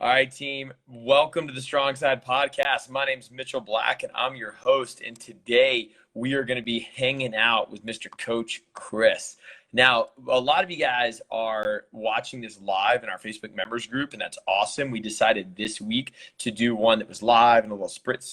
All right, team. Welcome to the Strongside podcast. My name's Mitchell Black, and I'm your host. And today we are going to be hanging out with Mr. Coach Chris. Now, a lot of you guys are watching this live in our Facebook members group, and that's awesome. We decided this week to do one that was live and a little split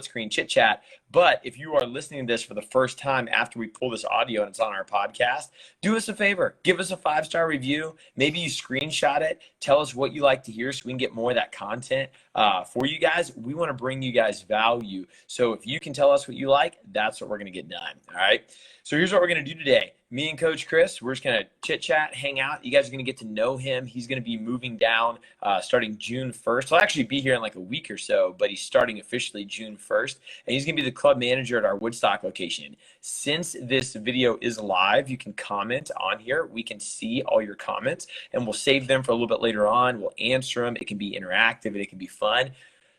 screen chit chat. But if you are listening to this for the first time after we pull this audio and it's on our podcast, do us a favor. Give us a 5-star review. Maybe you screenshot it. Tell us what you like to hear so we can get more of that content for you guys. We want to bring you guys value. So if you can tell us what you like, that's what we're going to get done. All right. So here's what we're going to do today. Me and Coach Chris, we're just going to chit chat, hang out. You guys are going to get to know him. He's going to be moving down starting June 1st. He'll actually be here in like a week or so, but he's starting officially June 1st. And he's going to be the club manager at our Woodstock location. Since this video is live, you can comment on here. We can see all your comments and we'll save them for a little bit later on. We'll answer them. It can be interactive and it can be fun.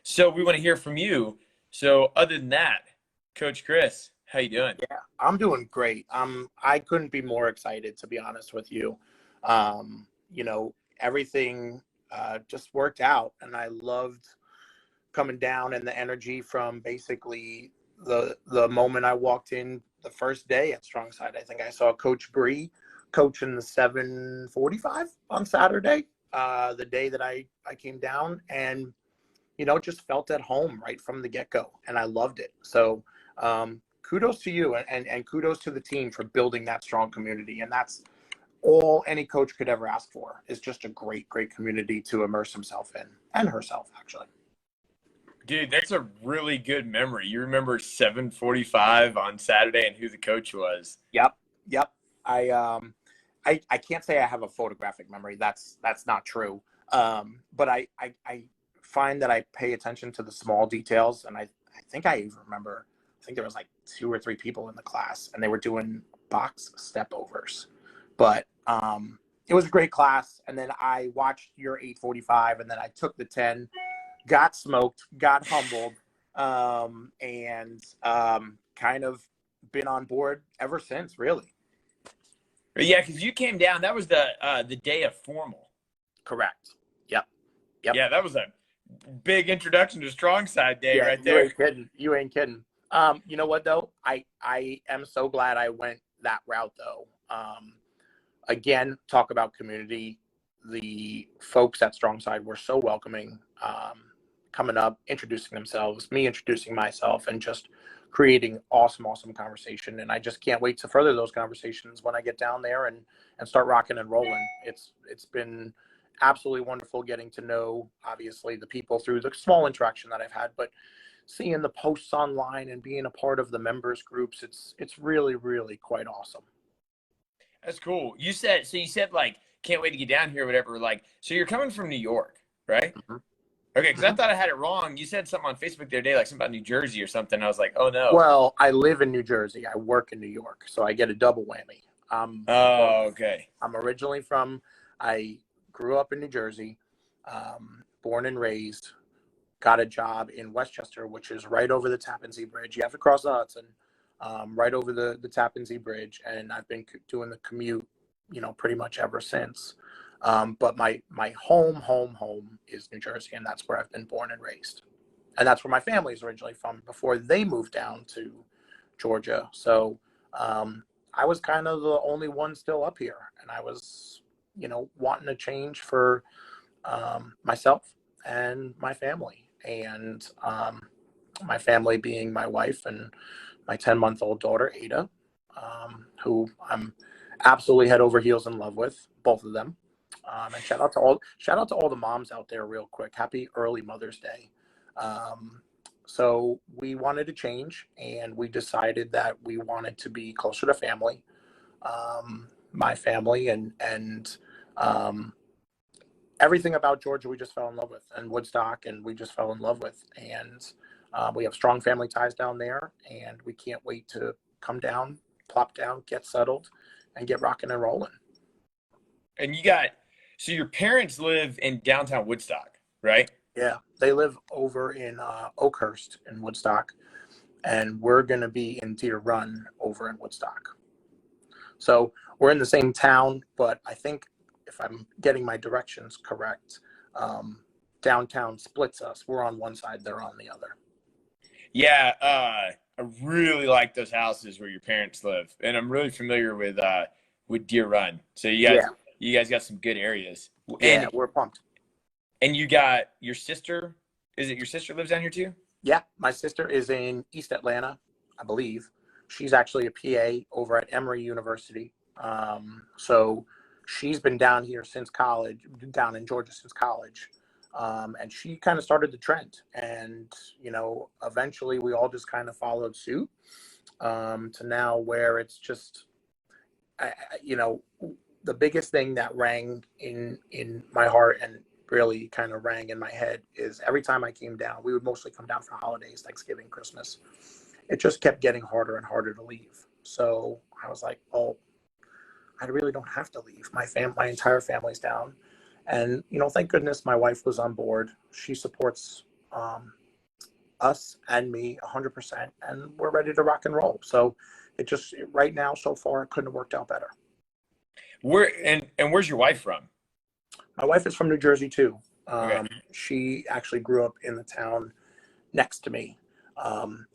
So we want to hear from you. So other than that, Coach Chris, how you doing? Yeah, I'm doing great. I couldn't be more excited, to be honest with you. Everything just worked out, and I loved coming down and the energy from basically the moment I walked in the first day at Strongside. I think I saw Coach Bree coaching the 7:45 on Saturday, the day that I came down, and just felt at home right from the get-go, and I loved it. So kudos to you and kudos to the team for building that strong community. And that's all any coach could ever ask for, is just a great community to immerse himself in, and herself, actually. Dude, that's a really good memory. You remember 7:45 on Saturday and who the coach was. Yep. I can't say I have a photographic memory. That's not true. But I find that I pay attention to the small details, and I think I even remember, I think there was like 2 or 3 people in the class, and they were doing box step overs. But it was a great class. And then I watched your 8:45, and then I took the 10, got smoked, got humbled, and kind of been on board ever since, really. Yeah, because you came down. That was the day of formal. Correct. Yep. Yeah, that was a big introduction to Strongside Day right there. You ain't kidding. You know what, though? I am so glad I went that route, though. Again, talk about community. The folks at Strongside were so welcoming, coming up, introducing themselves, me introducing myself, and just creating awesome conversation. And I just can't wait to further those conversations when I get down there and start rocking and rolling. It's been absolutely wonderful getting to know, obviously, the people through the small interaction that I've had, but seeing the posts online and being a part of the members groups, it's really quite awesome. That's cool. You said like, can't wait to get down here or whatever. Like, so you're coming from New York, right? Mm-hmm. Okay, because I thought I had it wrong. You said something on Facebook the other day, like something about New Jersey or something. I was like, oh no. Well, I live in New Jersey. I work in New York, so I get a double whammy. Okay. I'm originally I grew up in New Jersey, born and raised, got a job in Westchester, which is right over the Tappan Zee Bridge. You have to cross the Hudson, right over the Tappan Zee Bridge. And I've been doing the commute, pretty much ever since. But my home is New Jersey, and that's where I've been born and raised. And that's where my family is originally from before they moved down to Georgia. So I was kind of the only one still up here, and I was, wanting to change for myself and my family. And my family being my wife and my 10-month-old daughter, Ada, who I'm absolutely head over heels in love with, both of them. And shout out to all the moms out there real quick. Happy early Mother's Day. So we wanted to change, and we decided that we wanted to be closer to family, my family, and everything about Georgia we just fell in love with, and Woodstock, and we just fell in love with. And we have strong family ties down there, and we can't wait to come down, plop down, get settled, and get rocking and rolling. And so your parents live in downtown Woodstock, right? Yeah, they live over in Oakhurst in Woodstock, and we're going to be in Deer Run over in Woodstock. So we're in the same town, but I think if I'm getting my directions correct, downtown splits us. We're on one side, they're on the other. Yeah, I really like those houses where your parents live, and I'm really familiar with Deer Run. So Yeah, you guys got some good areas. yeah, we're pumped. And you got your sister. Is it your sister lives down here too? Yeah, my sister is in East Atlanta, I believe. She's actually a PA over at Emory University. So she's been down here since college, down in Georgia since college. And she kind of started the trend. And, eventually we all just kind of followed suit to now where it's just, the biggest thing that rang in my heart and really kind of rang in my head is every time I came down, we would mostly come down for holidays, Thanksgiving, Christmas. It just kept getting harder and harder to leave. So I was like, oh, I really don't have to leave. My entire family's down. And, thank goodness my wife was on board. She supports us and me 100%, and we're ready to rock and roll. So right now, so far, it couldn't have worked out better. Where's your wife from? My wife is from New Jersey too. Okay. She actually grew up in the town next to me.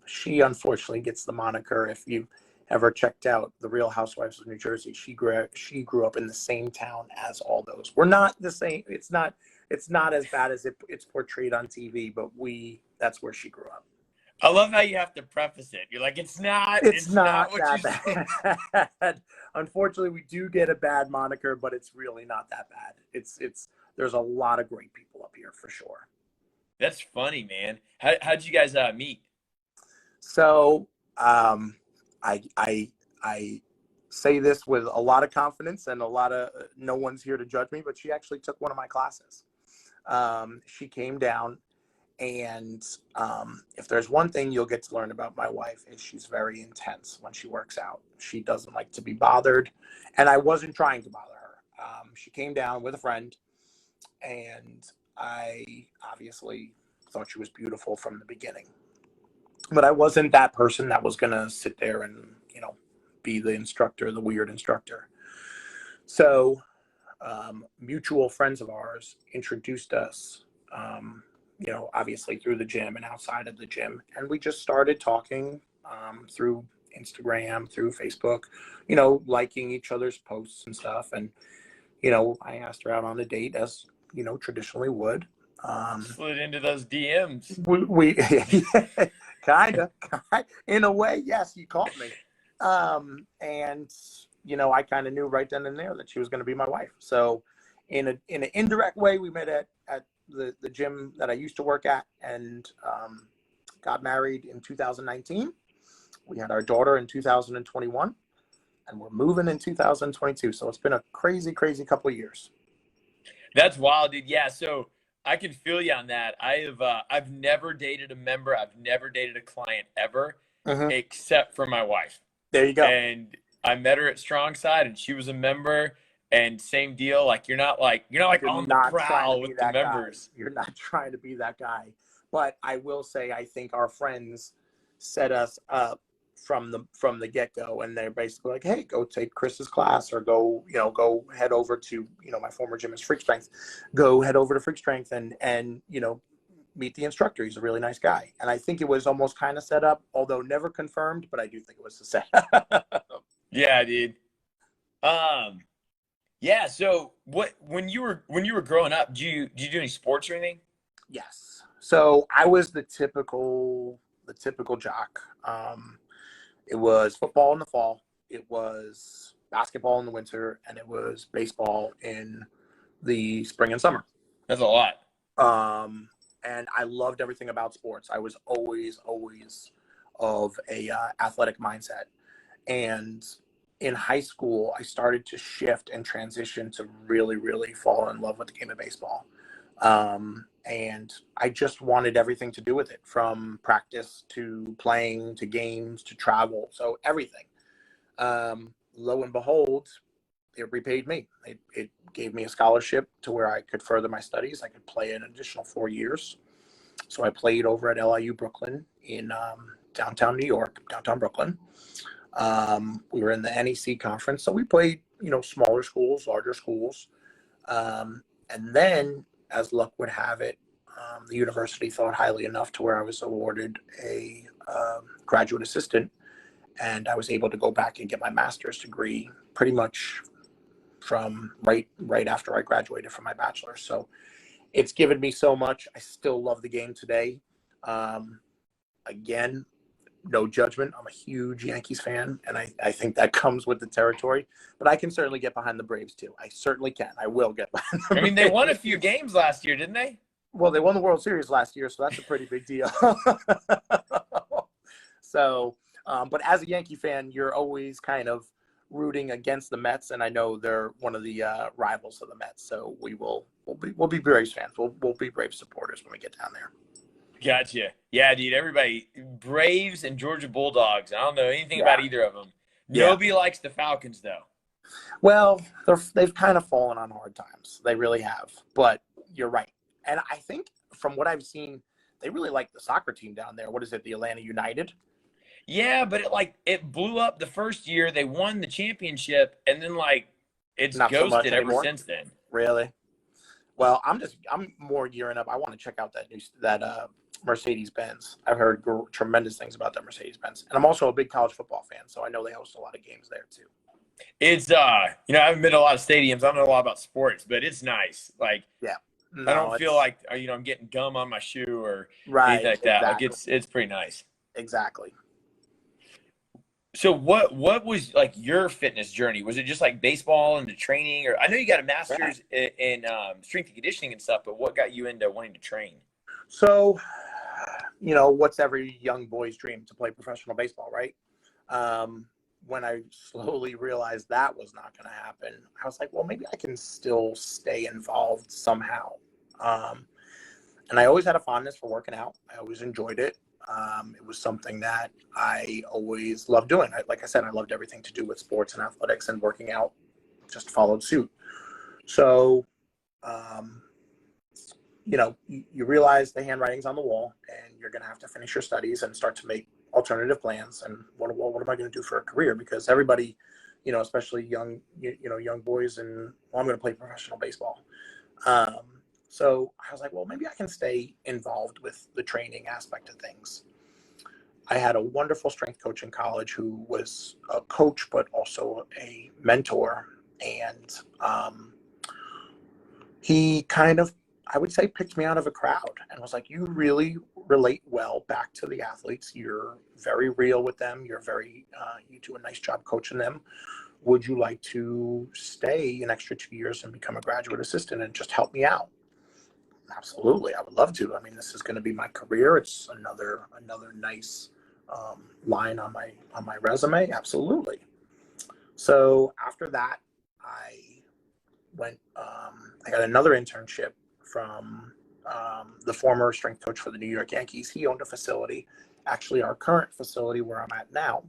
She unfortunately gets the moniker. If you ever checked out The Real Housewives of New Jersey, she grew up in the same town as all those. We're not the same. It's not as bad as it's portrayed on TV, but that's where she grew up. I love how you have to preface it. You're like, it's not what that bad. Unfortunately, we do get a bad moniker, but it's really not that bad. There's a lot of great people up here for sure. That's funny, man. How'd you guys meet? So, I say this with a lot of confidence and no one's here to judge me, but she actually took one of my classes. She came down. And if there's one thing you'll get to learn about my wife is she's very intense when she works out. She doesn't like to be bothered. And I wasn't trying to bother her. She came down with a friend, and I obviously thought she was beautiful from the beginning. But I wasn't that person that was going to sit there and, be the instructor, the weird instructor. So mutual friends of ours introduced us obviously through the gym and outside of the gym. And we just started talking through Instagram, through Facebook, liking each other's posts and stuff. And, I asked her out on a date as, traditionally would. Slid into those DMs. We kind of, in a way, yes, you caught me. And, I kind of knew right then and there that she was going to be my wife. So in an indirect way, we met at the gym that I used to work at, and got married in 2019. We had our daughter in 2021, and we're moving in 2022. So it's been a crazy, crazy couple of years. That's wild, dude. Yeah. So I can feel you on that. I've never dated a member. I've never dated a client ever, except for my wife. There you go. And I met her at Strongside, and she was a member. And same deal, like you're not on the prowl with the members. You're not trying to be that guy. But I will say, I think our friends set us up from the get-go, and they're basically like, hey, go take Chris's class, or go head over to, my former gym is Freak Strength. Go head over to Freak Strength and meet the instructor. He's a really nice guy. And I think it was almost kind of set up, although never confirmed, but I do think it was a setup. Yeah, dude. Yeah. So when you were growing up, did you do any sports or anything? Yes. So I was the typical jock. It was football in the fall, it was basketball in the winter, and it was baseball in the spring and summer. That's a lot. And I loved everything about sports. I was always of a athletic mindset. And in high school, I started to shift and transition to really, really fall in love with the game of baseball. And I just wanted everything to do with it, from practice to playing to games to travel. So everything. Lo and behold, it repaid me. It gave me a scholarship to where I could further my studies. I could play an additional 4 years. So I played over at LIU Brooklyn in downtown New York, downtown Brooklyn. We were in the NEC conference, so we played, smaller schools, larger schools. And then, as luck would have it, the university thought highly enough to where I was awarded a graduate assistant, and I was able to go back and get my master's degree pretty much from right after I graduated from my bachelor's. So it's given me so much. I still love the game today. Again, no judgment. I'm a huge Yankees fan, and I think that comes with the territory. But I can certainly get behind the Braves too. I certainly can. I will get behind the Braves. They won a few games last year, didn't they? Well, they won the World Series last year, so that's a pretty big deal. So, but as a Yankee fan, you're always kind of rooting against the Mets, and I know they're one of the rivals of the Mets. So we'll be Braves fans. We'll be Braves supporters when we get down there. Gotcha. Yeah, dude. Everybody, Braves and Georgia Bulldogs. I don't know anything about either of them. Nobody likes the Falcons, though. Well, they've kind of fallen on hard times. They really have. But you're right. And I think from what I've seen, they really like the soccer team down there. What is it, the Atlanta United? Yeah, but it blew up the first year. They won the championship, and then it's Not so much ghosted ever anymore. since then. Really? Well, I'm more gearing up. I want to check out that Mercedes-Benz. I've heard tremendous things about that Mercedes-Benz, and I'm also a big college football fan, so I know they host a lot of games there too. It's I haven't been to a lot of stadiums. I don't know a lot about sports, but it's nice. No, I don't feel like I'm getting gum on my shoe or right, anything like that. exactly. It's pretty nice. Exactly. So what was your fitness journey? Was it just baseball and the training, or I know you got a master's in strength and conditioning and stuff, but what got you into wanting to train? So, what's every young boy's dream? To play professional baseball, right? When I slowly realized that was not going to happen, I was like, well, maybe I can still stay involved somehow. And I always had a fondness for working out. I always enjoyed it. It was something that I always loved doing. Like I said, I loved everything to do with sports and athletics, and working out just followed suit. So, you realize the handwriting's on the wall, and you're going to have to finish your studies and start to make alternative plans. And what am I going to do for a career? Because everybody, especially young boys, and I'm going to play professional baseball. So I was like, well, maybe I can stay involved with the training aspect of things. I had a wonderful strength coach in college who was a coach, but also a mentor. And he kind of, I would say, picked me out of a crowd and was like, you really relate well back to the athletes. You're very real with them. You do a nice job coaching them. Would you like to stay an extra 2 years and become a graduate assistant and just help me out? Absolutely. I would love to. This is going to be my career. It's another nice line on my resume. Absolutely. So after that, I went, I got another internship from the former strength coach for the New York Yankees. He owned a facility, actually our current facility where I'm at now.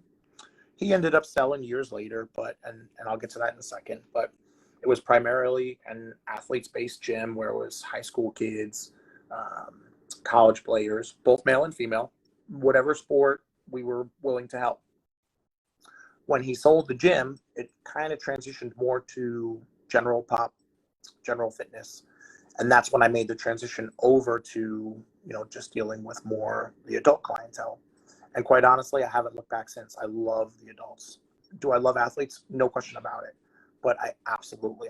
He ended up selling years later, and I'll get to that in a second, but it was primarily an athletes-based gym where it was high school kids, college players, both male and female, whatever sport we were willing to help. When he sold the gym, it kind of transitioned more to general fitness. And that's when I made the transition over to, just dealing with more the adult clientele. And quite honestly, I haven't looked back since. I love the adults. Do I love athletes? No question about it. But I absolutely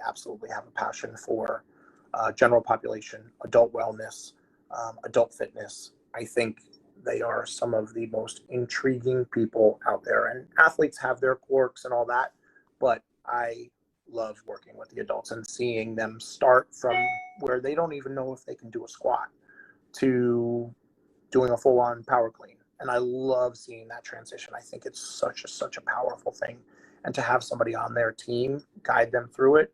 have a passion for general population, adult wellness, adult fitness. I think they are some of the most intriguing people out there. And athletes have their quirks and all that, but I love working with the adults and seeing them start from where they don't even know if they can do a squat to doing a full-on power clean. And I love seeing that transition. I think it's such a powerful thing. And to have somebody on their team guide them through it,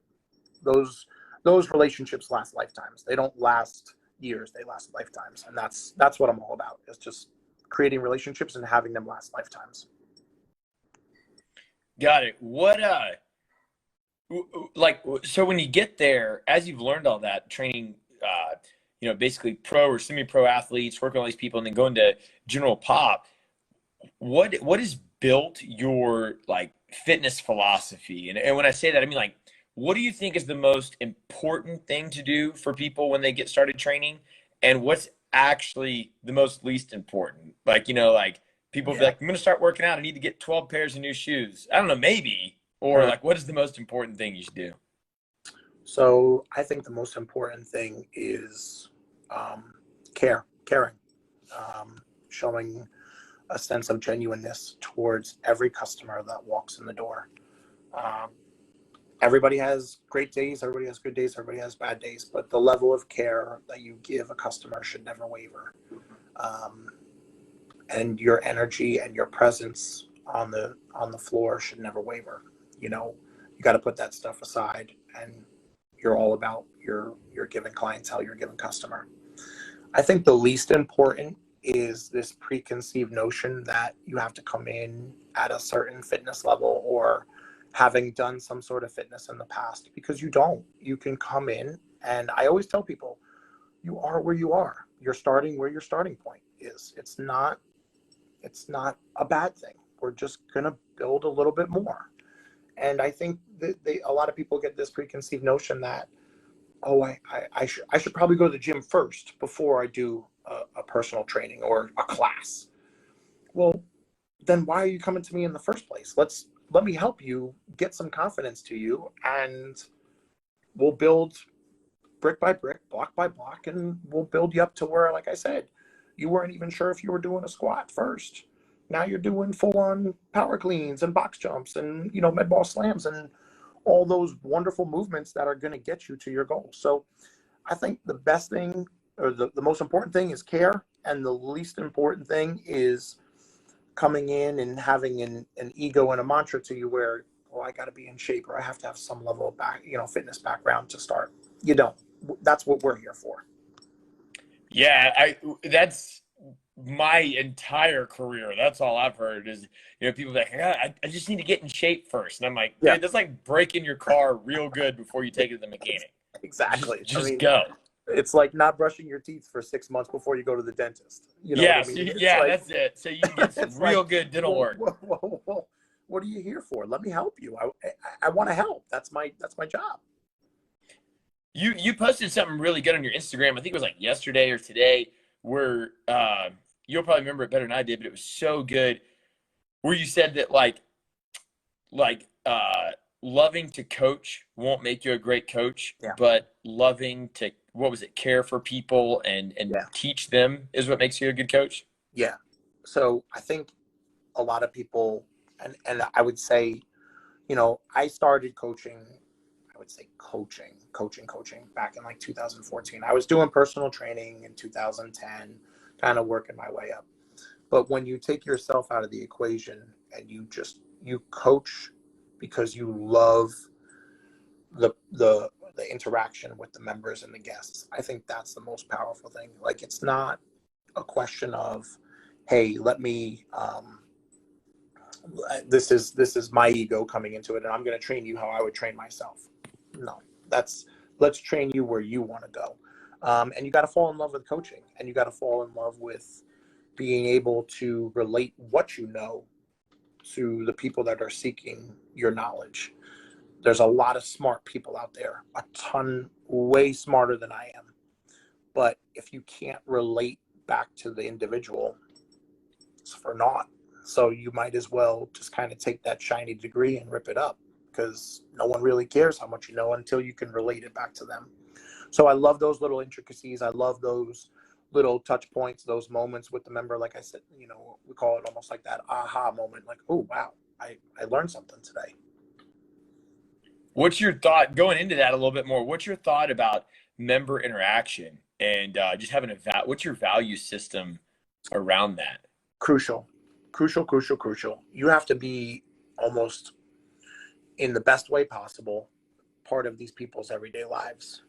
those relationships last lifetimes. They don't last years, they last lifetimes. And that's what I'm all about. It's just creating relationships and having them last lifetimes. Got it. What so when you get there, as you've learned all that training, basically pro or semi-pro athletes, working with all these people, and then going to general pop, what has built your fitness philosophy? And when I say that, I mean what do you think is the most important thing to do for people when they get started training? and what's actually the most least important. Like, like people be Yeah. like, I'm going to start working out. I need to get 12 pairs of new shoes. I don't know, maybe. Or like, what is the most important thing you should do? So I think the most important thing is caring, showing a sense of genuineness towards every customer that walks in the door. Um, Everybody has great days, everybody has good days, everybody has bad days, but the level of care that you give a customer should never waver. Um, and your energy and your presence on the floor should never waver. You got to put that stuff aside, and you're all about your given clientele, your given customer. I think the least important is this preconceived notion that you have to come in at a certain fitness level or having done some sort of fitness in the past, because you don't. You can come in, and I always tell people, you are where you are. You're starting where your starting point is. It's not a bad thing. We're just going to build a little bit more. And I think that a lot of people get this preconceived notion that, oh, I should probably go to the gym first before I do a personal training or a class. Well, then why are you coming to me in the first place? Let me help you get some confidence to you, and we'll build brick by brick, block by block, and we'll build you up to where, like I said, you weren't even sure if you were doing a squat first. Now you're doing full-on power cleans and box jumps and, med ball slams and all those wonderful movements that are going to get you to your goal. So I think the best thing, or the most important thing, is care, and the least important thing is coming in and having an ego and a mantra to you where, oh, I got to be in shape, or I have to have some level of fitness background to start. You don't. That's what we're here for. Yeah, that's my entire career. That's all I've heard is, people like, I just need to get in shape first. And I'm like, dude, that's like breaking your car real good before you take it to the mechanic. Exactly. Just go. It's like not brushing your teeth for 6 months before you go to the dentist. You know what I mean? That's it. So you can get some real good dental work. What are you here for? Let me help you. I want to help. That's my job. You posted something really good on your Instagram. I think it was like yesterday or today, where you'll probably remember it better than I did, but it was so good. Where you said that like loving to coach won't make you a great coach, but loving to, what was it, care for people and teach them is what makes you a good coach. Yeah. So I think a lot of people, and I would say, I started coaching. I would say coaching back in like 2014. I was doing personal training in 2010, kind of working my way up. But when you take yourself out of the equation and you coach because you love the interaction with the members and the guests, I think that's the most powerful thing. Like, it's not a question of, hey, let me this is my ego coming into it, and I'm going to train you how I would train myself. No, let's train you where you want to go. And you got to fall in love with coaching, and you got to fall in love with being able to relate what you know to the people that are seeking your knowledge. There's a lot of smart people out there, a ton way smarter than I am. But if you can't relate back to the individual, it's for naught. So you might as well just kind of take that shiny degree and rip it up, because no one really cares how much you know until you can relate it back to them. So I love those little intricacies. I love those little touch points, those moments with the member. Like I said, we call it almost like that aha moment. Like, oh, wow, I learned something today. What's your thought going into that a little bit more? What's your thought about member interaction and just having what's your value system around that? Crucial. You have to be almost, in the best way possible, part of these people's everyday lives.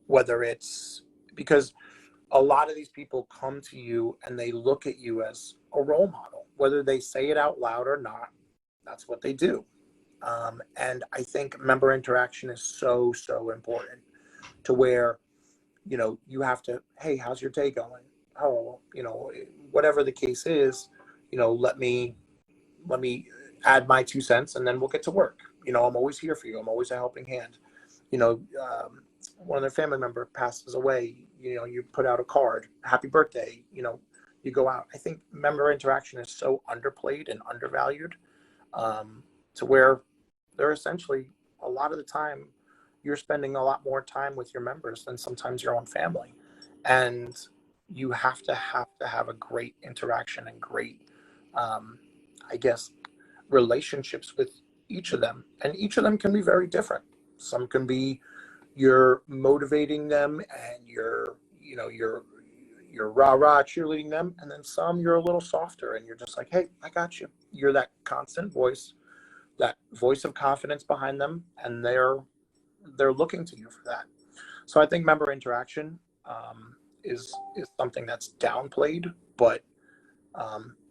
Whether it's because a lot of these people come to you and they look at you as a role model, whether they say it out loud or not, that's what they do. And I think member interaction is so important, to where, you have to, hey, how's your day going? Oh, whatever the case is, let me add my 2 cents, and then we'll get to work. I'm always here for you. I'm always a helping hand. one of their family member passes away, you put out a card, happy birthday, you go out. I think member interaction is so underplayed and undervalued, to where they're essentially, a lot of the time, you're spending a lot more time with your members than sometimes your own family. And you have to have a great interaction and great, I guess, relationships with each of them. And each of them can be very different. Some can be, you're motivating them and you're rah-rah cheerleading them. And then some, you're a little softer and you're just like, hey, I got you. You're that constant voice, that voice of confidence behind them. And they're looking to you for that. So I think member interaction, is something that's downplayed, but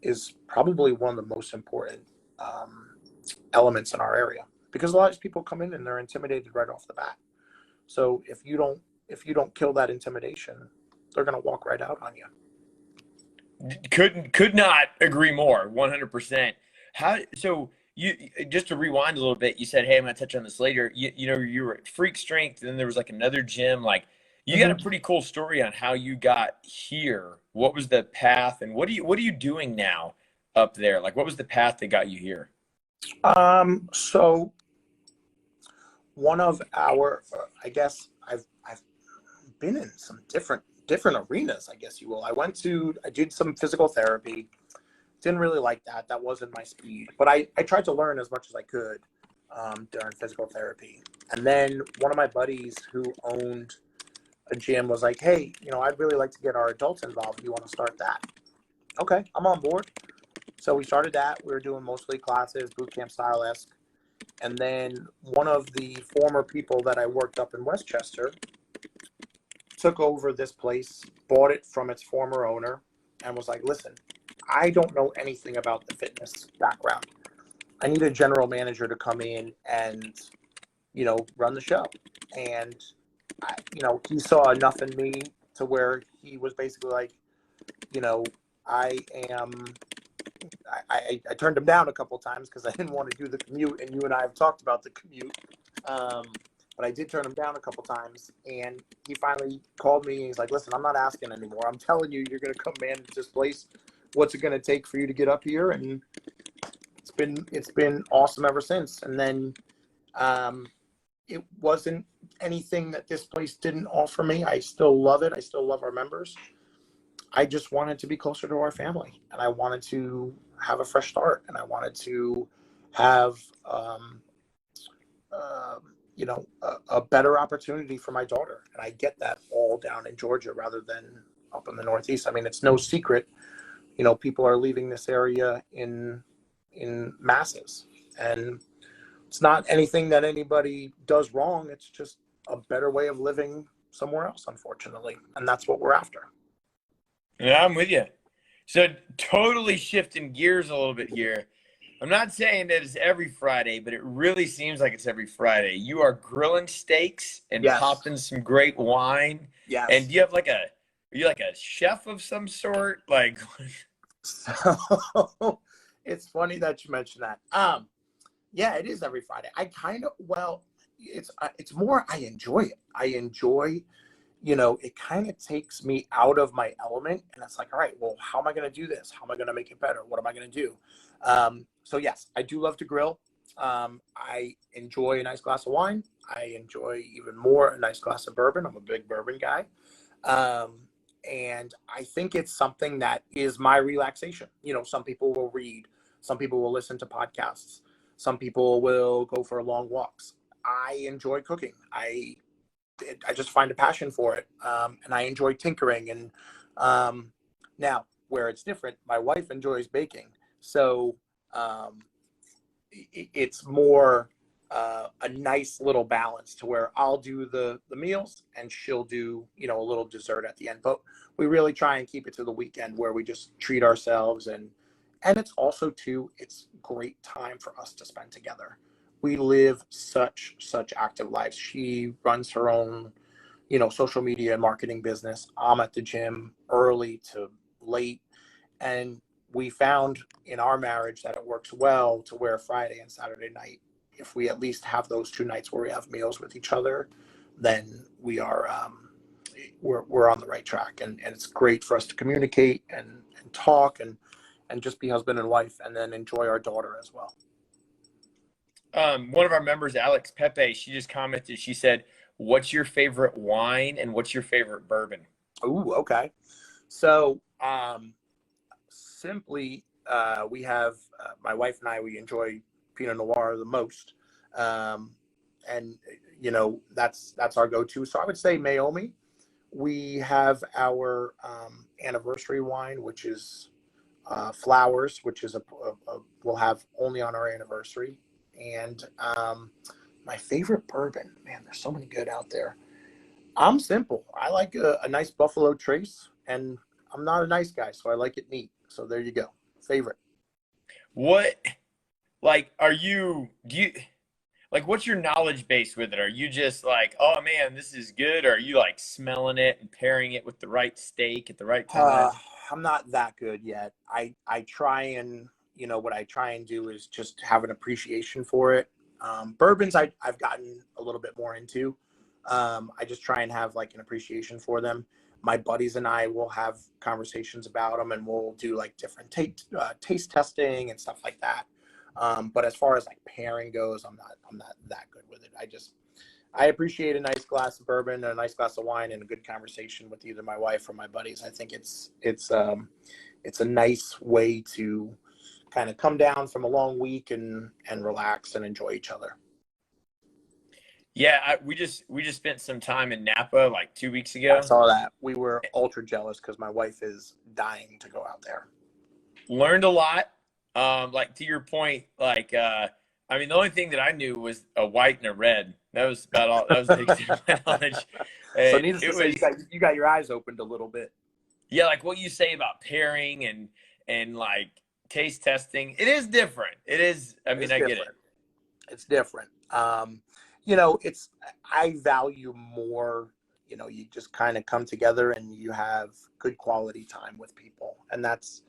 is probably one of the most important elements in our area, because a lot of people come in and they're intimidated right off the bat. So if you don't kill that intimidation, they're going to walk right out on you. Could not agree more. 100%. So you, just to rewind a little bit, you said, hey, I'm gonna touch on this later. You were at Freak Strength, and then there was like another gym. Like, you got a pretty cool story on how you got here. What was the path, and what are you doing now up there? Like, what was the path that got you here? So one of our, I guess I've been in some different arenas, I guess you will. I did some physical therapy. Didn't really like that. That wasn't my speed. But I tried to learn as much as I could during physical therapy. And then one of my buddies who owned a gym was like, hey, I'd really like to get our adults involved. You want to start that? Okay, I'm on board. So we started that. We were doing mostly classes, boot camp style-esque. And then one of the former people that I worked up in Westchester took over this place, bought it from its former owner, and was like, listen, I don't know anything about the fitness background. I need a general manager to come in and, run the show. And, he saw enough in me to where he was basically like, I turned him down a couple times because I didn't want to do the commute. And you and I have talked about the commute. But I did turn him down a couple times, and he finally called me and he's like, listen, I'm not asking anymore. I'm telling you, you're going to come manage this place. What's it going to take for you to get up here? And it's been awesome ever since. And then it wasn't anything that this place didn't offer me. I still love it. I still love our members. I just wanted to be closer to our family, and I wanted to have a fresh start, and I wanted to have a better opportunity for my daughter. And I get that all down in Georgia rather than up in the Northeast. I mean, it's no secret, people are leaving this area in masses, and it's not anything that anybody does wrong. It's just a better way of living somewhere else, unfortunately. And that's what we're after. Yeah, I'm with you. So totally shifting gears a little bit here. I'm not saying that it's every Friday, but it really seems like it's every Friday. You are grilling steaks and Yes. popping some great wine. Yes. And do you have are you like a chef of some sort? Like, so it's funny that you mentioned that. Yeah, it is every Friday. It's more, I enjoy it. I enjoy, it kind of takes me out of my element, and it's like, all right, well, how am I going to do this? How am I going to make it better? What am I going to do? So yes, I do love to grill. I enjoy a nice glass of wine. I enjoy even more a nice glass of bourbon. I'm a big bourbon guy. And I think it's something that is my relaxation. Some people will read, some people will listen to podcasts, some people will go for long walks. I enjoy cooking. I just find a passion for it. And I enjoy tinkering. And now, where it's different, my wife enjoys baking. So it's more a nice little balance to where I'll do the meals and she'll do, a little dessert at the end. But we really try and keep it to the weekend where we just treat ourselves. And it's also, too, it's great time for us to spend together. We live such active lives. She runs her own, social media and marketing business. I'm at the gym early to late. And we found in our marriage that it works well to where Friday and Saturday night, if we at least have those 2 nights where we have meals with each other, then we're on the right track, and it's great for us to communicate and talk and just be husband and wife, and then enjoy our daughter as well. One of our members, Alex Pepe, she just commented, she said, what's your favorite wine and what's your favorite bourbon? Ooh, okay. So simply, we have my wife and I, we enjoy Pinot Noir the most. And that's our go-to. So I would say Maomi. We have our anniversary wine, which is Flowers, which is we'll have only on our anniversary. And my favorite bourbon, man, there's so many good out there. I'm simple. I like a nice Buffalo Trace, and I'm not a nice guy, so I like it neat. So there you go. Favorite. What, what's your knowledge base with it? Are you just like, oh man, this is good? Or are you like smelling it and pairing it with the right steak at the right time? I'm not that good yet. I try and, what I try and do is just have an appreciation for it. Bourbons I've gotten a little bit more into. I just try and have like an appreciation for them. My buddies and I will have conversations about them, and we'll do like different taste testing and stuff like that. But as far as like pairing goes, I'm not that good with it. I appreciate a nice glass of bourbon, a nice glass of wine, and a good conversation with either my wife or my buddies. I think it's a nice way to kind of come down from a long week and relax and enjoy each other. Yeah, we just spent some time in Napa like 2 weeks ago. I saw that. We were ultra jealous because my wife is dying to go out there. Learned a lot. Like to your point, the only thing that I knew was a white and a red. That was about all. That was the extent of my knowledge. So needless to say, you got your eyes opened a little bit. Yeah, like what you say about pairing and like taste testing. It is different. It is. I get it. It's different. I value more. You just kind of come together and you have good quality time with people, and that's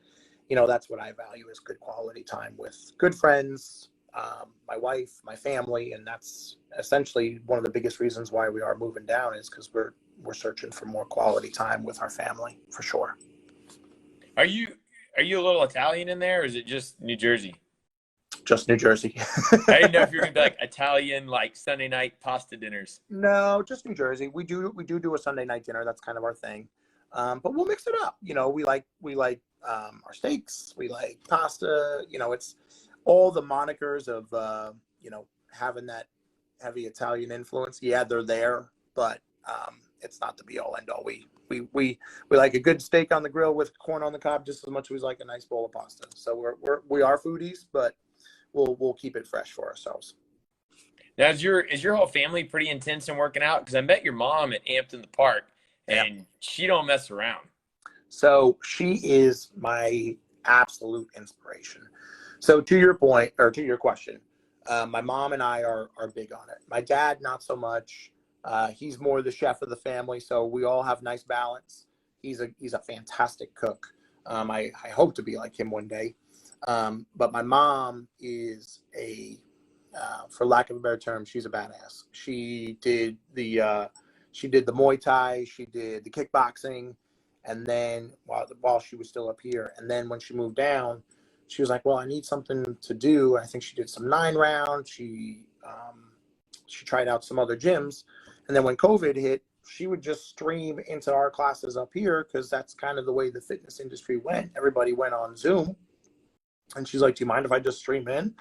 what I value, is good quality time with good friends, my wife, my family, and that's essentially one of the biggest reasons why we are moving down, is because we're searching for more quality time with our family, for sure. Are you a little Italian in there, or is it just New Jersey? Just New Jersey. I didn't know if you were gonna be like Italian, like Sunday night pasta dinners. No, just New Jersey. We do a Sunday night dinner. That's kind of our thing. But we'll mix it up. We like our steaks. We like pasta. It's all the monikers of having that heavy Italian influence. Yeah, they're there, but it's not the be all end all. We like a good steak on the grill with corn on the cob just as much as we like a nice bowl of pasta. So we are foodies, but we'll keep it fresh for ourselves. Now, is your whole family pretty intense in working out? Because I met your mom at Amped in the Park, and she don't mess around. So she is my absolute inspiration. So to your point, or to your question, my mom and I are big on it. My dad, not so much. He's more the chef of the family, so we all have nice balance. He's a fantastic cook. I hope to be like him one day. But my mom is for lack of a better term, she's a badass. She did the Muay Thai, she did the kickboxing, and then while she was still up here, and then when she moved down, she was like, well, I need something to do. And I think she did some 9-round. She tried out some other gyms, and then when COVID hit, she would just stream into our classes up here, because that's kind of the way the fitness industry went. Everybody went on Zoom. And she's like, do you mind if I just stream in? And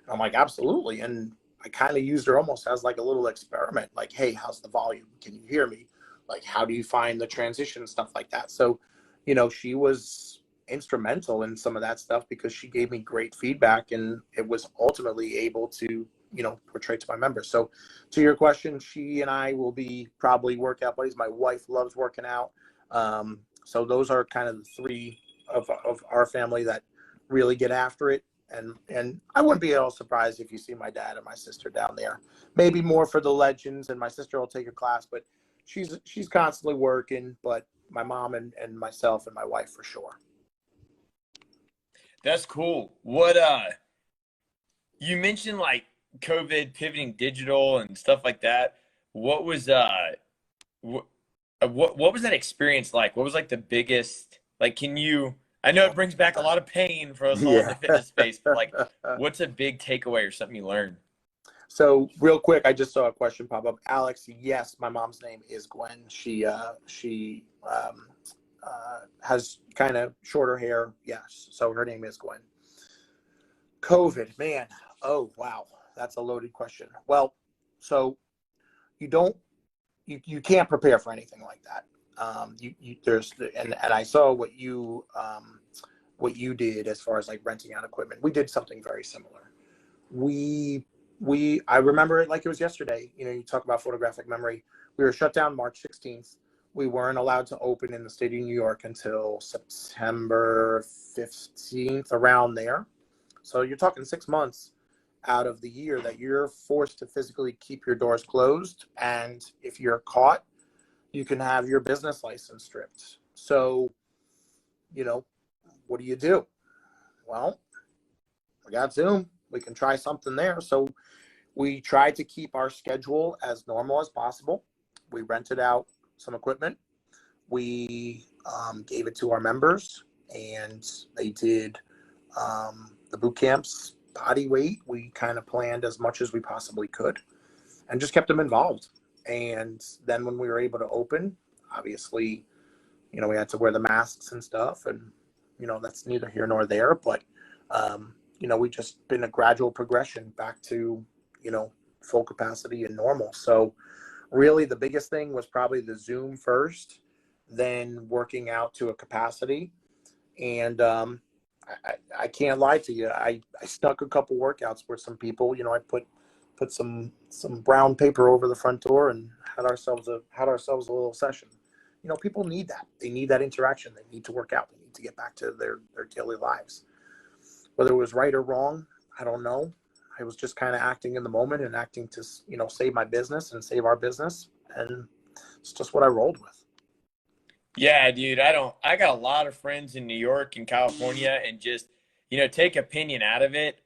I'm like, absolutely. And I kind of used her almost as like a little experiment. Like, hey, how's the volume? Can you hear me? Like, how do you find the transition, stuff like that? So, she was instrumental in some of that stuff, because she gave me great feedback, and it was ultimately able to, portray to my members. So to your question, she and I will be probably workout buddies. My wife loves working out. So those are kind of the three of our family that really get after it. And I wouldn't be at all surprised if you see my dad and my sister down there, maybe more for the legends, and my sister will take a class, but she's constantly working. But my mom and myself and my wife, for sure. That's cool. What you mentioned, like COVID pivoting digital and stuff like that. what was what, what was that experience like? What was like the biggest, like, can you, I know it brings back a lot of pain for us all in the Yeah. fitness space, but like, what's a big takeaway or something you learned? So real quick, I just saw a question pop up. Alex, yes, my mom's name is Gwen. She has kind of shorter hair. Yes, so her name is Gwen. COVID, man. Oh wow, that's a loaded question. Well, so you don't you can't prepare for anything like that. There's and I saw what you did as far as like renting out equipment. We did something very similar. We I remember it like it was yesterday. You know, you talk about photographic memory. We were shut down March 16th. We weren't allowed to open in the state of New York until September 15th, around there. So you're talking 6 months out of the year that you're forced to physically keep your doors closed. And if you're caught, you can have your business license stripped. So, you know, what do you do? Well, we got Zoom. We can try something there. So we tried to keep our schedule as normal as possible. We rented out some equipment. We gave it to our members, and they did the boot camps, body weight. We kind of planned as much as we possibly could and just kept them involved. And then when we were able to open, obviously, you know, we had to wear the masks and stuff, and, you know, that's neither here nor there, but, you know, we just been a gradual progression back to, you know, full capacity and normal. So really the biggest thing was probably the Zoom first, then working out to a capacity. And I can't lie to you. I stuck a couple workouts where some people, you know, I put some brown paper over the front door and had ourselves a little session. You know, people need that. They need that interaction. They need to work out. They need to get back to their daily lives. Whether it was right or wrong, I don't know. I was just kind of acting in the moment and acting to, you know, save my business and save our business. And it's just what I rolled with. Yeah, dude, I got a lot of friends in New York and California, and just, you know, take opinion out of it.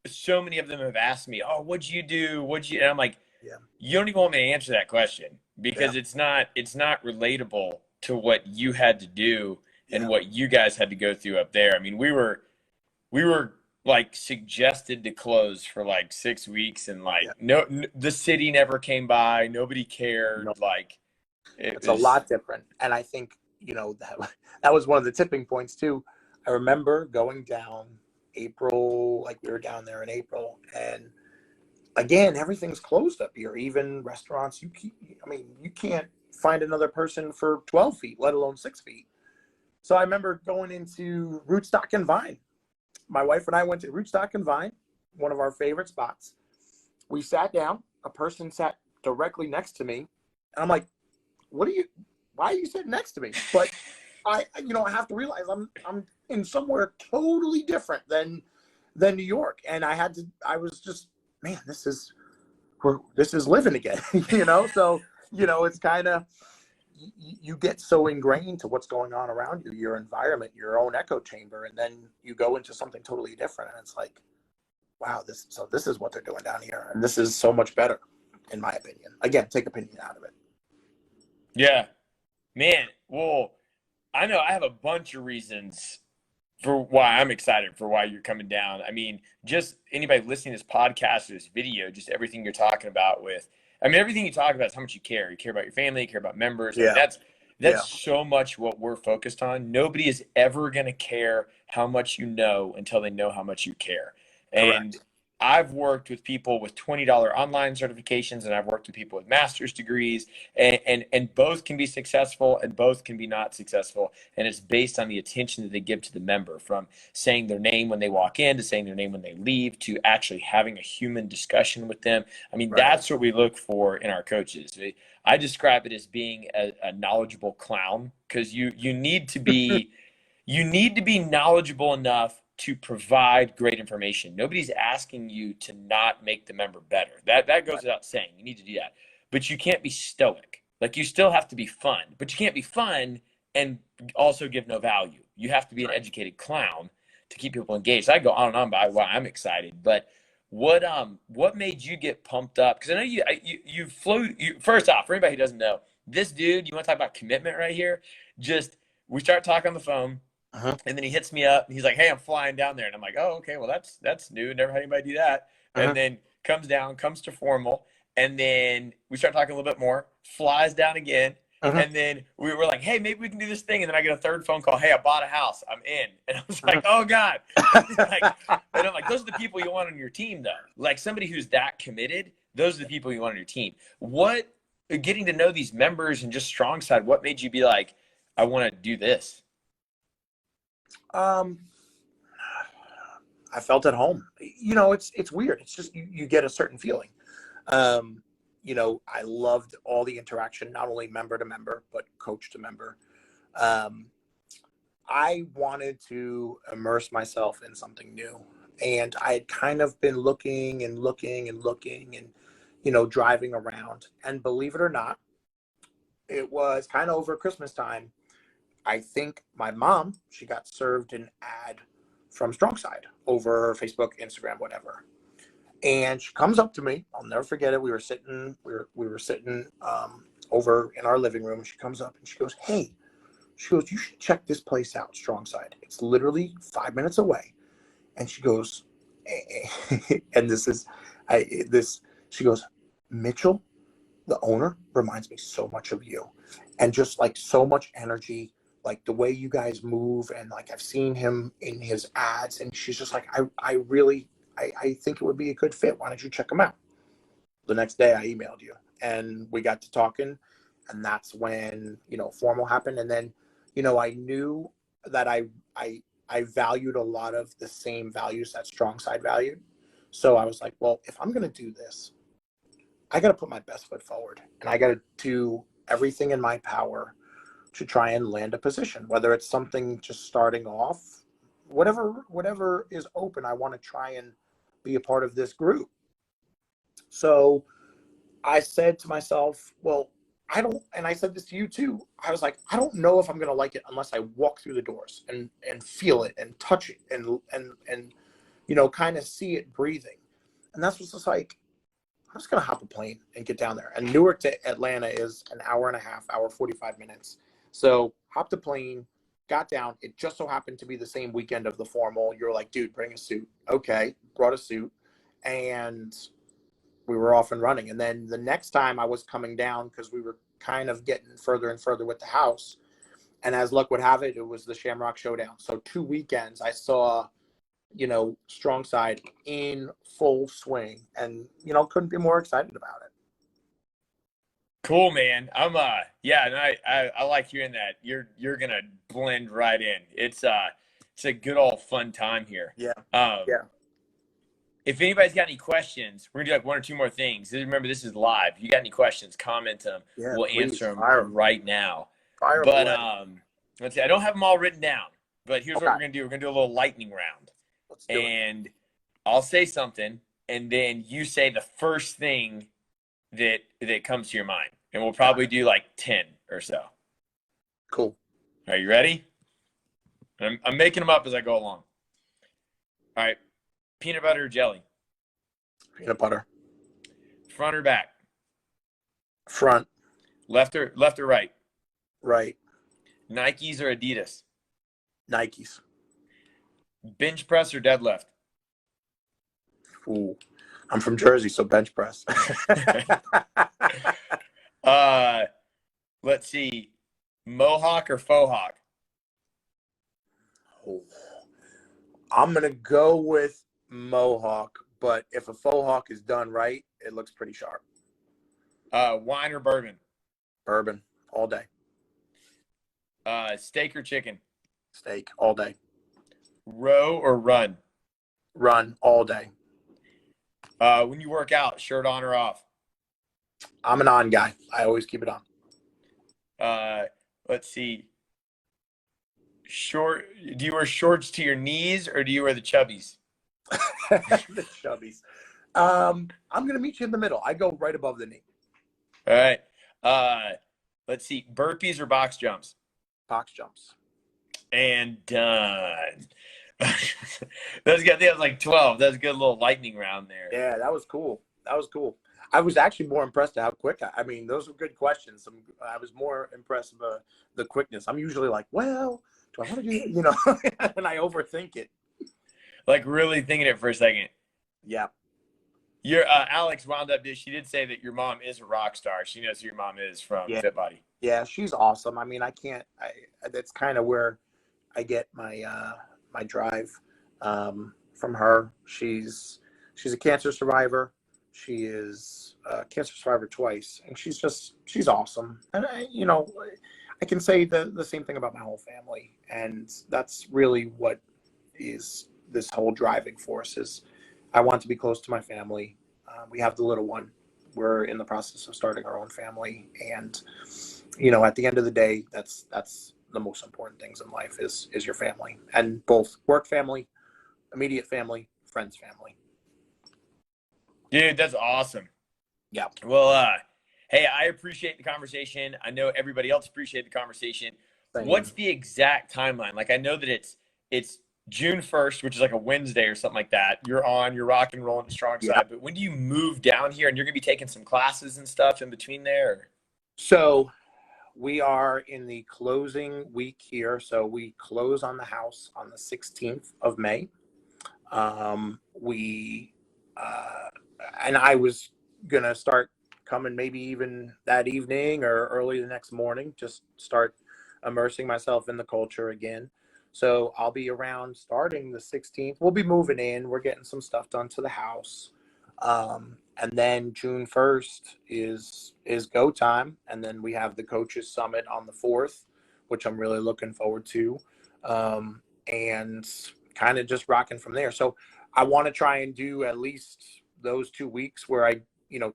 So many of them have asked me, "Oh, what'd you do? What'd you?" And I'm like, Yeah. you don't even want me to answer that question Yeah. because it's not relatable to what you had to do and Yeah. what you guys had to go through up there. I mean, we were like suggested to close for like 6 weeks, and like Yeah. the city never came by, nobody cared. No, Like it it's a was, lot different. And I think, you know, that was one of the tipping points too. I remember going down April, like we were down there in April, and again, everything's closed up here. Even restaurants, I mean, you can't find another person for 12 feet, let alone 6 feet. So I remember going into Rootstock and Vine. My wife and I went to Rootstock and Vine, one of our favorite spots. We sat down. A person sat directly next to me, and I'm like, why are you sitting next to me? But you know, I have to realize I'm in somewhere totally different than New York. And I was just, man, this is living again, you know? So, you know, it's kind of, you get so ingrained to what's going on around you, your environment, your own echo chamber. And then you go into something totally different. And it's like, wow, this is what they're doing down here. And this is so much better, in my opinion. Again, take opinion out of it. yeah, man. Well, I know I have a bunch of reasons for why I'm excited for why you're coming down. I mean, just anybody listening to this podcast or this video, just everything you're talking about with, I mean, everything you talk about is how much you care. You care about your family, you care about members. I mean, Yeah. that's so much what we're focused on. Nobody is ever going to care how much you know until they know how much you care. And Correct. I've worked with people with $20 online certifications, and I've worked with people with master's degrees, and both can be successful and both can be not successful. And it's based on the attention that they give to the member, from saying their name when they walk in to saying their name when they leave to actually having a human discussion with them. I mean, Right. that's what we look for in our coaches. I describe it as being a knowledgeable clown, because you need to be knowledgeable enough to provide great information. Nobody's asking you to not make the member better. That goes Right. without saying. You need to do that. But you can't be stoic. Like, you still have to be fun, but you can't be fun and also give no value. You have to be an Right. educated clown to keep people engaged. I go on and on about why I'm excited, but what made you get pumped up? Because I know you flew. First off, for anybody who doesn't know, this dude, you want to talk about commitment right here? Just we start talking on the phone, and then he hits me up and he's like, "Hey, I'm flying down there," and I'm like, "Oh, okay, well that's new. Never had anybody do that." And then comes down, comes to formal, and then we start talking a little bit more. Flies down again. And then we were like, hey, maybe we can do this thing. And then I get a third phone call. Hey, I bought a house. I'm in. And I was like, oh, God. And I'm like, those are the people you want on your team, though. Like somebody who's that committed, those are the people you want on your team. What, getting to know these members and just Strongside, what made you be like, I want to do this? I felt at home. You know, it's weird. It's just you get a certain feeling. You know, I loved all the interaction, not only member to member, but coach to member. I wanted to immerse myself in something new. And I had kind of been looking and you know, driving around. And believe it or not, it was kind of over Christmas time. I think my mom, she got served an ad from Strongside over Facebook, Instagram, whatever. And she comes up to me. I'll never forget it. We were sitting over in our living room. She comes up and she goes, hey, she goes, you should check this place out, Strongside. It's literally 5 minutes away. And she goes, and she goes, Mitchell, the owner, reminds me so much of you. And just like so much energy, like the way you guys move. And like I've seen him in his ads. And she's just like, I think it would be a good fit. Why don't you check them out? The next day I emailed you and we got to talking, and that's when, you know, formal happened. And then, you know, I knew that I valued a lot of the same values that Strongside valued. So I was like, well, if I'm going to do this, I got to put my best foot forward, and I got to do everything in my power to try and land a position, whether it's something just starting off, whatever is open. I want to try and be a part of this group. So I said to myself, well, and I said this to you too. I was like, I don't know if I'm going to like it unless I walk through the doors and feel it and touch it and, you know, kind of see it breathing. And that's what's just like, I'm just going to hop a plane and get down there. And Newark to Atlanta is an hour and a half, hour, 45 minutes. So hopped a plane, got down. It just so happened to be the same weekend of the formal. You're like, dude, bring a suit. Okay. Brought a suit, and we were off and running. And then the next time I was coming down, because we were kind of getting further and further with the house. And as luck would have it, it was the Shamrock Showdown. So 2 weekends I saw, you know, Strongside in full swing, and, you know, couldn't be more excited about it. Cool, man. I'm yeah, and I like hearing that. You're gonna blend right in. It's a good old fun time here. Yeah. Yeah. If anybody's got any questions, we're gonna do like one or two more things. Remember, this is live. If you got any questions, comment them. Yeah, we'll please, answer them fire right now. Fire But away. let's see. I don't have them all written down. But here's Okay. what we're gonna do. We're gonna do a little lightning round. Let's do it. And I'll say something, and then you say the first thing that comes to your mind, and we'll probably do like 10 or so. Cool. Are you ready? I'm making them up as I go along. All right. Peanut butter or jelly? Peanut butter. Front or back? Front. Left or right? Right. Nikes or Adidas? Nikes. Bench press or deadlift? Ooh, I'm from Jersey, so bench press. Let's see. Mohawk or faux hawk? Oh, I'm gonna go with Mohawk, but if a faux hawk is done right, it looks pretty sharp. Wine or bourbon? Bourbon all day. Steak or chicken? Steak all day. Row or run? Run all day. When you work out, shirt on or off? I'm an on guy. I always keep it on. Let's see. Do you wear shorts to your knees, or do you wear the chubbies? The chubbies. I'm gonna meet you in the middle. I go right above the knee. All right. Let's see. Burpees or box jumps? Box jumps. And done. That's good. I think I was like 12. That was a good little lightning round there. Yeah, that was cool. That was cool. I was actually more impressed at how quick. I mean, those were good questions. I was more impressed with the quickness. I'm usually like, well, do I want to do, and I overthink it. Like really thinking it for a second. Yeah. Your Alex wound up. She did say that your mom is a rock star. She knows who your mom is from Yeah. Fit Body. Yeah, she's awesome. I mean, that's kind of where I get my my drive from her. She's a cancer survivor. She is a cancer survivor twice, and she's awesome. And I can say the same thing about my whole family, and that's really what is this whole driving force is. I want to be close to my family. We have the little one. We're in the process of starting our own family, and at the end of the day, that's the most important things in life is your family, and both work family, immediate family, friends family. Dude, that's awesome. Yeah. Well, hey, I appreciate the conversation. I know everybody else appreciate the conversation. Same. What's the exact timeline? Like, I know that it's June 1st, which is like a Wednesday or something like that. You're rock and rolling to Strongside. Yeah. But when do you move down here, and you're going to be taking some classes and stuff in between there? So we are in the closing week here. So we close on the house on the 16th of May. And I was going to start coming maybe even that evening or early the next morning, just start immersing myself in the culture again. So I'll be around starting the 16th. We'll be moving in. We're getting some stuff done to the house. And then June 1st is go time. And then we have the coaches summit on the 4th, which I'm really looking forward to. And kind of just rocking from there. So I want to try and do at least those 2 weeks where I,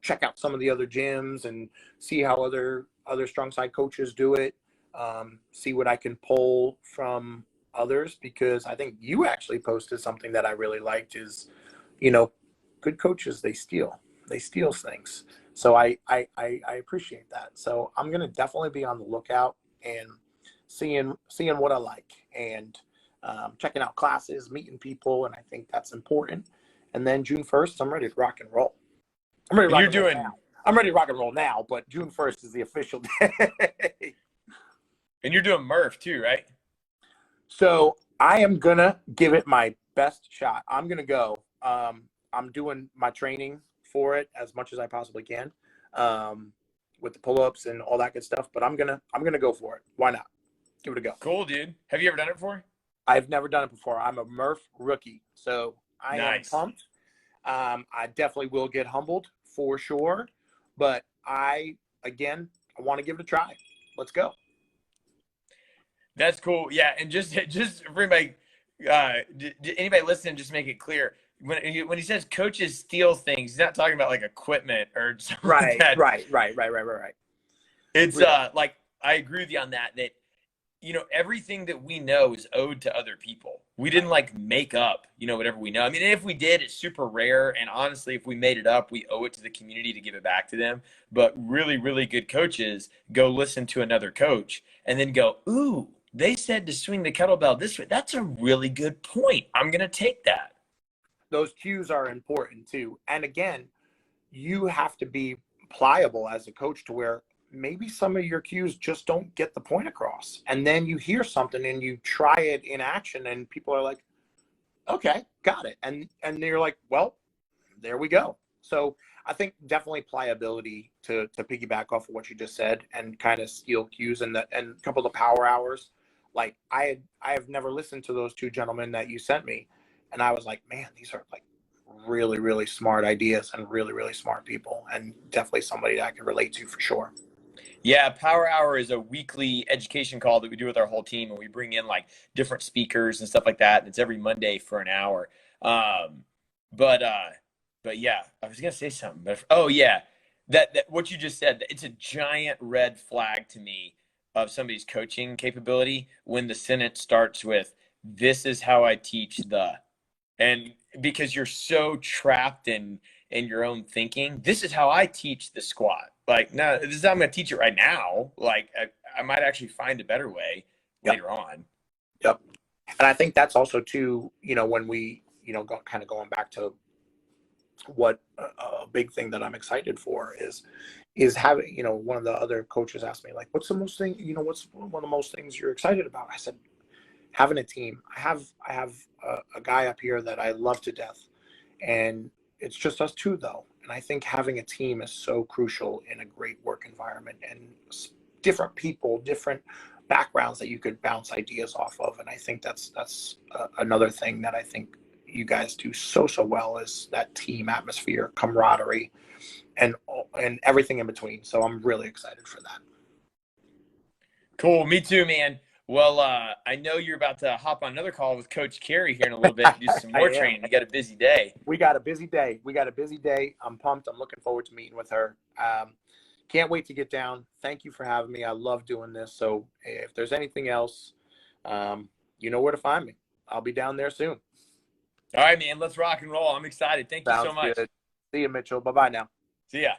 check out some of the other gyms and see how other Strongside coaches do it. See what I can pull from others, because I think you actually posted something that I really liked is, good coaches, they steal things. So I appreciate that. So I'm going to definitely be on the lookout and seeing what I like, and checking out classes, meeting people. And I think that's important. And then June 1st, I'm ready to rock and roll. I'm ready to rock and roll now, but June 1st is the official day. And you're doing Murph too, right? So I am going to give it my best shot. I'm going to go. I'm doing my training for it as much as I possibly can, with the pull-ups and all that good stuff. But I'm gonna go for it. Why not? Give it a go. Cool, dude. Have you ever done it before? I've never done it before. I'm a Murph rookie, so I am pumped. I definitely will get humbled for sure, but I want to give it a try. Let's go. That's cool. Yeah, and just for anybody, anybody listening, just make it clear. When he says coaches steal things, he's not talking about like equipment or something right, like that. Right. It's like I agree with you on that. That everything that we know is owed to other people. We didn't like make up whatever we know. I mean, if we did, it's super rare. And honestly, if we made it up, we owe it to the community to give it back to them. But really, really good coaches go listen to another coach and then go, ooh, they said to swing the kettlebell this way. That's a really good point. I'm gonna take that. Those cues are important too. And again, you have to be pliable as a coach to where maybe some of your cues just don't get the point across. And then you hear something and you try it in action and people are like, okay, got it. And you're like, well, there we go. So I think definitely pliability to piggyback off of what you just said and kind of steal cues and a couple of the power hours. Like I have never listened to those two gentlemen that you sent me. And I was like, man, these are like really, really smart ideas and really, really smart people, and definitely somebody that I can relate to for sure. Yeah, Power Hour is a weekly education call that we do with our whole team, and we bring in like different speakers and stuff like that. And it's every Monday for an hour. But yeah, I was gonna say something. But that what you just said, it's a giant red flag to me of somebody's coaching capability when the sentence starts with, "This is how I teach the." And because you're so trapped in your own thinking, this is how I teach the squat. Like, no, this is how I'm going to teach it right now. Like, I might actually find a better way later on. Yep. And I think that's also too, when we, kind of going back to what a big thing that I'm excited for is having, one of the other coaches asked me, like, what's one of the most things you're excited about? I said, having a team. I have a guy up here that I love to death, and it's just us two though. And I think having a team is so crucial in a great work environment, and different people, different backgrounds that you could bounce ideas off of. And I think that's another thing that I think you guys do so well, is that team atmosphere, camaraderie, and everything in between. So I'm really excited for that. Cool. Me too, man. Well, I know you're about to hop on another call with Coach Carey here in a little bit and do some more training. You got a busy day. We got a busy day. I'm pumped. I'm looking forward to meeting with her. Can't wait to get down. Thank you for having me. I love doing this. So if there's anything else, you know where to find me. I'll be down there soon. All right, man. Let's rock and roll. I'm excited. Thank you so much. Good. See you, Mitchell. Bye-bye now. See ya.